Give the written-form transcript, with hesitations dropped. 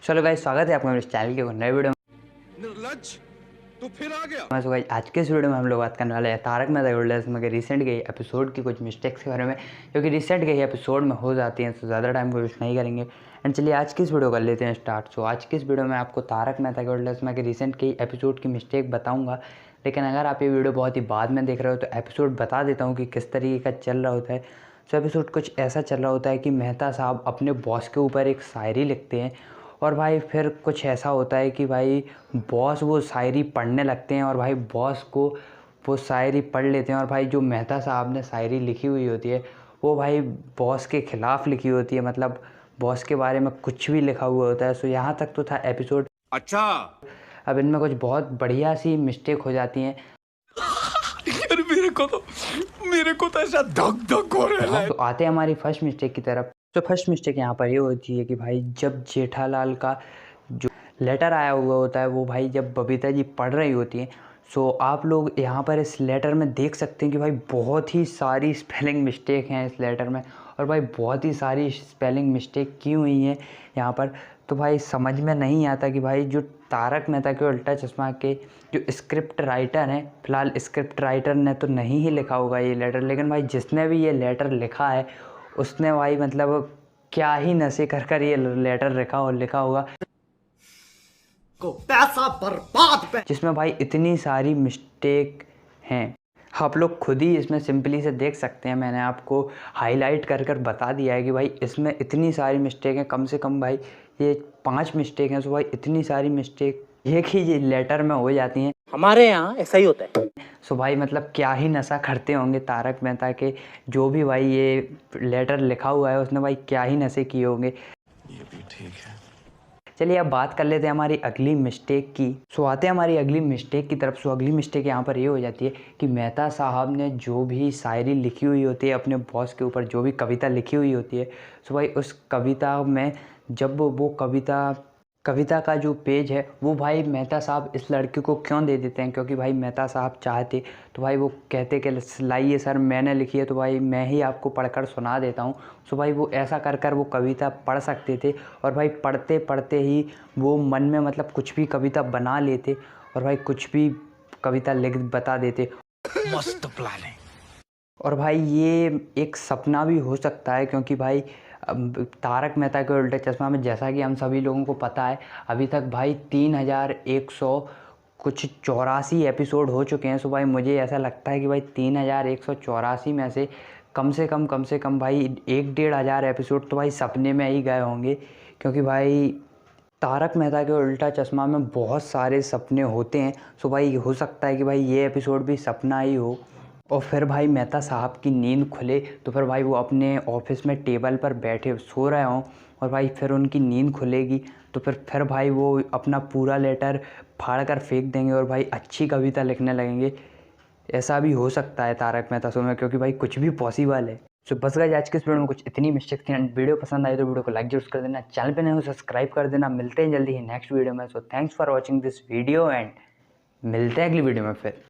चलो गाइस, स्वागत है आपका मेरे चैनल के नए वीडियो में। निर्लज्ज तो फिर आ गया। मैं गाइस आज के इस वीडियो में हम लोग बात करने वाले हैं तारक मेहता का उल्टा चश्मा के रिसेंट गई एपिसोड की कुछ मिस्टेक्स के बारे में, जो कि रिसेंट गई एपिसोड में हो जाती हैं। तो ज़्यादा टाइम को वेस्ट नहीं करेंगे एंड चलिए आज की इस वीडियो कर लेते हैं स्टार्ट। सो आज की इस वीडियो में आपको तारक मेहता के उल्टा चश्मा के रिसेंट कई एपिसोड की मिस्टेक बताऊँगा। लेकिन अगर आप ये वीडियो बहुत ही बाद में देख रहे हो तो एपिसोड बता देता हूँ कि किस तरीके का चल रहा होता है। सो एपिसोड कुछ ऐसा चल रहा होता है कि मेहता साहब अपने बॉस के ऊपर एक शायरी लिखते हैं और भाई फिर कुछ ऐसा होता है कि भाई बॉस वो शायरी पढ़ने लगते हैं और भाई बॉस को वो शायरी पढ़ लेते हैं और भाई जो मेहता साहब ने शायरी लिखी हुई होती है वो भाई बॉस के ख़िलाफ़ लिखी होती है, मतलब बॉस के बारे में कुछ भी लिखा हुआ होता है। सो यहाँ तक तो था एपिसोड। अच्छा, अब इनमें कुछ बहुत बढ़िया सी मिस्टेक हो जाती हैं। यार मेरे को तो ऐसा धक धक हो रहा है। तो आते हैं हमारी फर्स्ट मिस्टेक की तरफ। तो फर्स्ट मिस्टेक यहाँ पर ये होती है कि भाई जब जेठालाल का जो लेटर आया हुआ होता है वो भाई जब बबीता जी पढ़ रही होती हैं, सो आप लोग यहाँ पर इस लेटर में देख सकते हैं कि भाई बहुत ही सारी स्पेलिंग मिस्टेक हैं इस लेटर में और भाई बहुत ही सारी स्पेलिंग मिस्टेक की हुई हैं यहाँ पर। तो भाई समझ में नहीं आता कि भाई जो तारक मेहता के उल्टा चश्मा के जो स्क्रिप्ट राइटर हैं, फिलहाल स्क्रिप्ट राइटर ने तो नहीं ही लिखा होगा ये लेटर, लेकिन भाई जिसने भी ये लेटर लिखा है उसने भाई मतलब क्या ही नशे कर कर ये लेटर लिखा होगा को पैसा बर्बाद जिसमें भाई इतनी सारी मिस्टेक हैं। आप लोग खुद ही इसमें सिंपली से देख सकते हैं, मैंने आपको हाईलाइट कर कर बता दिया है कि भाई इसमें इतनी सारी मिस्टेक हैं। कम से कम भाई ये 5 मिस्टेक हैं। सो भाई इतनी सारी मिस्टेक एक ही ये लेटर में हो जाती हैं। हमारे यहाँ ऐसा ही होता है। सो भाई मतलब क्या ही नशा करते होंगे तारक मेहता के जो भी भाई ये लेटर लिखा हुआ है उसने भाई क्या ही नशे किए होंगे। ये भी ठीक है। चलिए अब बात कर लेते हैं हमारी अगली मिस्टेक की। सो आते हैं हमारी अगली मिस्टेक की तरफ। सो अगली मिस्टेक यहाँ पर ये हो जाती है कि मेहता साहब ने जो भी शायरी लिखी हुई होती है अपने बॉस के ऊपर, जो भी कविता लिखी हुई होती है, सो भाई उस कविता में जब वो कविता का जो पेज है वो भाई मेहता साहब इस लड़के को क्यों दे देते हैं, क्योंकि भाई मेहता साहब चाहते तो भाई वो कहते कि लाइए सर मैंने लिखी है तो भाई मैं ही आपको पढ़कर सुना देता हूँ। सो भाई वो ऐसा कर कर वो कविता पढ़ सकते थे और भाई पढ़ते पढ़ते ही वो मन में मतलब कुछ भी कविता बना लेते और भाई कुछ भी कविता लिख बता देते। मस्त प्लान है। और भाई ये एक सपना भी हो सकता है क्योंकि भाई तारक मेहता के उल्टे चश्मा में जैसा कि हम सभी लोगों को पता है अभी तक भाई 3100 कुछ 84 एपिसोड हो चुके हैं। सो भाई मुझे ऐसा लगता है कि भाई 3184 में से कम से कम भाई 1-1.5 एपिसोड तो भाई सपने में ही गए होंगे, क्योंकि भाई तारक मेहता के उल्टा चश्मा में बहुत सारे सपने होते हैं। सो भाई हो सकता है कि भाई ये एपिसोड भी सपना ही हो और फिर भाई मेहता साहब की नींद खुले तो फिर भाई वो अपने ऑफिस में टेबल पर बैठे सो रहे हों और भाई फिर उनकी नींद खुलेगी तो फिर भाई वो अपना पूरा लेटर फाड़ कर फेंक देंगे और भाई अच्छी कविता लिखने लगेंगे। ऐसा भी हो सकता है तारक मेहता शो में, क्योंकि भाई कुछ भी पॉसिबल है। सो बस गाइस आज के इस वीडियो में कुछ इतनी मिस्टेक थी। वीडियो पसंद आई तो वीडियो को लाइक जरूर कर देना, चैनल पे नए हो सब्सक्राइब कर देना। मिलते हैं जल्दी ही नेक्स्ट वीडियो में। So thanks for watching this video and मिलते हैं अगली वीडियो में फिर।